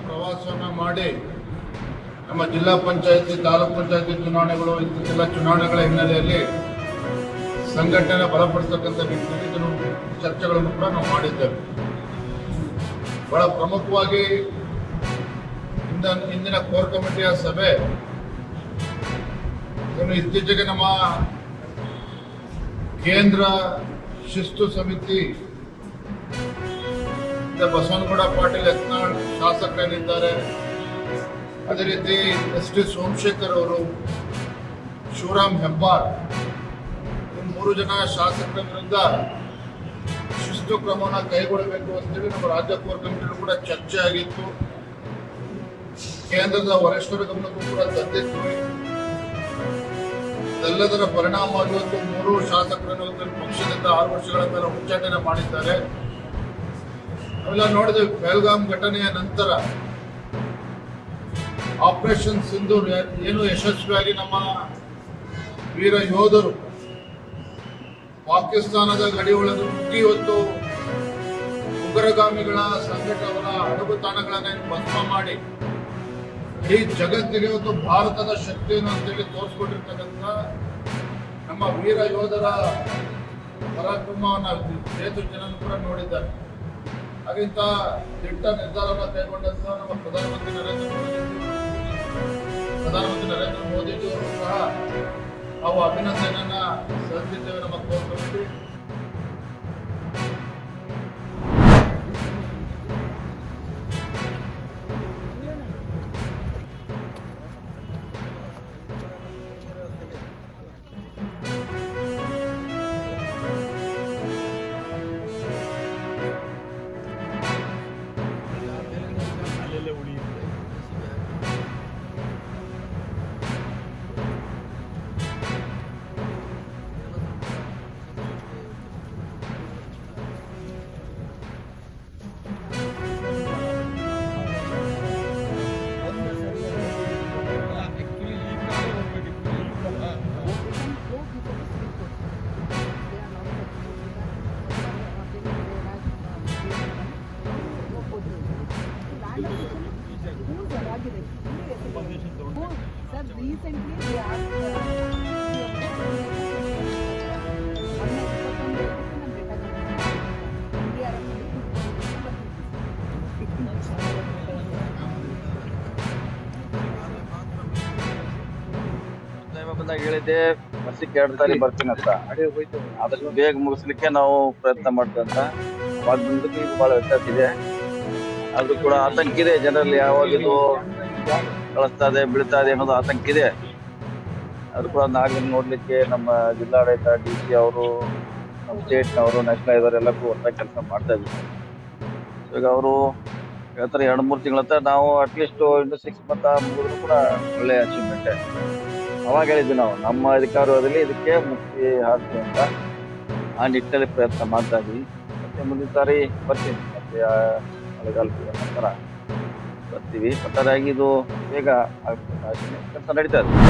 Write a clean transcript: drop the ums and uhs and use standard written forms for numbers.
ಪ್ರವಾಸವನ್ನು ಮಾಡಿ ನಮ್ಮ ಜಿಲ್ಲಾ ಪಂಚಾಯತಿ ತಾಲೂಕು ಪಂಚಾಯತಿ ಚುನಾವಣೆಗಳು ಇಂಥೆಲ್ಲ ಚುನಾವಣೆಗಳ ಹಿನ್ನೆಲೆಯಲ್ಲಿ ಸಂಘಟನೆ ಬಲಪಡಿಸತಕ್ಕಂಥ ನಿಟ್ಟಿನಲ್ಲಿ ಕೆಲವು ಚರ್ಚೆಗಳನ್ನು ಕೂಡ ನಾವು ಮಾಡಿದ್ದೇವೆ. ಬಹಳ ಪ್ರಮುಖವಾಗಿ ಇಂದಿನ ಕೋರ್ ಕಮಿಟಿಯ ಸಭೆ ಇತ್ತೀಚೆಗೆ ನಮ್ಮ ಕೇಂದ್ರ ಶಿಸ್ತು ಸಮಿತಿ ಬಸವನಗೌಡ ಪಾಟೀಲ್ ಯತ್ನಾಳ್ ಶಾಸಕರೇನಿದ್ದಾರೆ, ಅದೇ ರೀತಿ ಎಸ್ ಟಿ ಸೋಮಶೇಖರ್ ಅವರು, ಶಿವರಾಮ್ ಹೆಬ್ಬಾರ್, ಈ 3 ಜನ ಶಾಸಕರ ವಿರುದ್ಧ ಶಿಸ್ತು ಕ್ರಮವನ್ನು ಕೈಗೊಳ್ಳಬೇಕು ಅಂತೇಳಿ ನಮ್ಮ ರಾಜ್ಯ ಕೋರ್ ಕಮಿಟಿಯಲ್ಲೂ ಕೂಡ ಚರ್ಚೆ ಆಗಿತ್ತು. ಕೇಂದ್ರದ ವರಿಷ್ಠರ ಗಮನಕ್ಕೂ ಕೂಡ ತಂದಿತ್ತು. ಇದೆಲ್ಲದರ ಪರಿಣಾಮವಾಗಿ ಇವತ್ತು 3 ಶಾಸಕರನ್ನು ಪಕ್ಷದಿಂದ 6 ವರ್ಷಗಳ ಕಾಲ ಉಚ್ಚಾಟನೆ ಮಾಡಿದ್ದಾರೆ. ನಾವೆಲ್ಲ ನೋಡಿದ್ವಿ, ಬೆಲ್ಗಾಂ ಘಟನೆಯ ನಂತರ ಆಪರೇಷನ್ ಸಿಂಧೂರ್ ಏನು ಯಶಸ್ವಿಯಾಗಿ ನಮ್ಮ ವೀರ ಯೋಧರು ಪಾಕಿಸ್ತಾನದ ಗಡಿ ಒಳಗೆ ನುಗ್ಗಿ ಇವತ್ತು ಉಗ್ರಗಾಮಿಗಳ ಸಂಘಟನೆಗಳ ಅಡಗುತಾಣಗಳನ್ನು ಭಸ್ಮ ಮಾಡಿ ಇಡೀ ಜಗತ್ತಿಗೆ ಇವತ್ತು ಭಾರತದ ಶಕ್ತಿಯನ್ನು ಅಂತೇಳಿ ತೋರಿಸ್ಕೊಂಡಿರ್ತಕ್ಕಂಥ ನಮ್ಮ ವೀರ ಯೋಧರ ಪರಾಕ್ರಮವನ್ನು ದೇಶದ ಜನರು ಕೂಡ ನೋಡಿದ್ದಾರೆ. ಹಾಗಿಂತ ದಿಟ್ಟ ನಿರ್ಧಾರವನ್ನು ಕೈಗೊಂಡಂತ ನಮ್ಮ ಪ್ರಧಾನಮಂತ್ರಿ ನರೇಂದ್ರ ಮೋದಿಜಿಯವರು ಸಹ ನಾವು ಅಭಿನಂದನೆಯನ್ನ ಸಲ್ಲಿಸಿದ್ದೇವೆ ನಮ್ಮ core committee. Sir, recently they asked ಬಂದಾಗ ಹೇಳಿದ್ದೆ ವರ್ಷಕ್ಕೆ 2 ಸಾರಿ ಬರ್ತೀನಿ ಅಂತ. ಆದಷ್ಟು ಬೇಗ ಮುಗಿಸ್ಲಿಕ್ಕೆ ನಾವು ಪ್ರಯತ್ನ ಮಾಡ್ತೀವಿ ಅಂತ. ಅವಾಗ ಬಂದಕ್ಕೆ ಈಗ ಬಹಳ ವ್ಯತ್ಯಾಸ ಇದೆ. ಆದ್ರೂ ಕೂಡ ಆತಂಕ ಇದೆ ಜನರಲ್ಲಿ, ಯಾವಾಗ ಇದು ಕಳಿಸ್ತಾ ಇದೆ ಬೀಳ್ತಾ ಇದೆ ಅನ್ನೋದು ಆತಂಕ ಇದೆ. ಅದು ಕೂಡ ನಾಳೆ ನೋಡ್ಲಿಕ್ಕೆ ನಮ್ಮ ಜಿಲ್ಲಾಡಳಿತ, DC ಅವರು, ನಮ್ಮ ಸ್ಟೇಟ್ನವರು, ನ್ಯಾಷನಲ್ ಇವರೆಲ್ಲಕ್ಕೂ ಒಟ್ಟಾಗಿ ಕೆಲಸ ಮಾಡ್ತಾ ಇದ್ದೀವಿ. ಈಗ ಅವರು ಹೇಳ್ತಾರೆ 2-3 ತಿಂಗಳ ಹತ್ರ ನಾವು ಅಟ್ಲೀಸ್ಟ್ ಇನ್ನು 6 ಮಂತ್ ಮುಗಿದ್ರು ಕೂಡ ಒಳ್ಳೆ ಅಚೀವ್ಮೆಂಟೇ. ಅವಾಗ ಹೇಳಿದ್ವಿ ನಾವು ನಮ್ಮ ಅಧಿಕಾರದಲ್ಲಿ ಇದಕ್ಕೆ ಮುಕ್ತಿ ಹಾಕ್ತೀವಿ ಅಂತ. ಆ ನಿಟ್ಟಿನಲ್ಲಿ ಪ್ರಯತ್ನ ಮಾಡ್ತಾ ಇದ್ವಿ. ಮತ್ತೆ ಮುಂದಿನ ಸಾರಿ ಬರ್ತೀನಿ, ಮತ್ತೆ ಮಳೆಗಾಲದ ನಂತರ ಬರ್ತೀವಿ. ಒಟ್ಟಾರೆಯಾಗಿ ಇದು ಬೇಗ ಆಗ್ತದೆ, ಕೆಲಸ ನಡೀತಾ ಇದೆ.